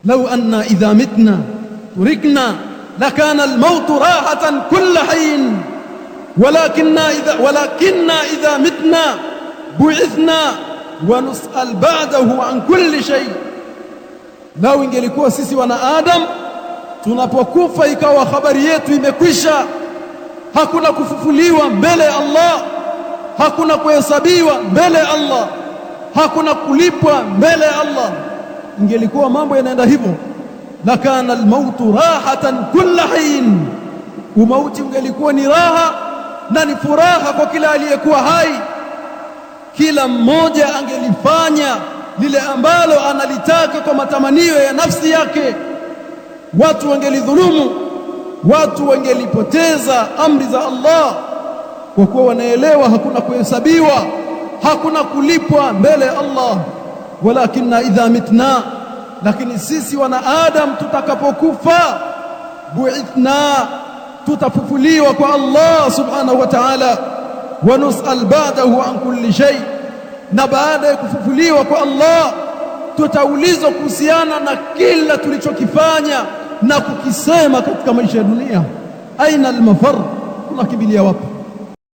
law anna idha mitna turikna lakana almaut rahatan kull hin walakinna idha mitna bu'ithna wa nus'al ba'dahu an kulli shay. Lau ingelikuwa sisi wana Adam tunapokufa ikawa habari yetu imekwisha, hakuna kufufuliwa mbele ya Allah, hakuna kuhesabiwa mbele ya Allah, hakuna kulipwa mbele ya Allah, ingelikuwa mambo yanaenda hivyo, lakana almautu rahatan kull hin, umauti ungelikuwa ni raha na ni furaha kwa kila aliyekuwa hai. Kila mmoja angelifanya lile ambalo analitaka kwa matamanio ya nafsi yake. Watu wangelidhulumu, watu wangelipoteza amri za Allah kwa kuwa wanaelewa hakuna kuhesabiwa, hakuna kulipwa mbele ya Allah. Walakinna idha mitna, lakini sisi wana Adam tutakapokufa, bu'ithna, tutafufuliwa kwa Allah subhanahu wa ta'ala, wa nus'al ba'dahu an kulli shay, na baada ya kufufuliwa kwa Allah tutaulizwa kuhusiana na kila tulichokifanya na kukisema katika maisha ya dunia. Aina almafar, tunakimbilia wapi?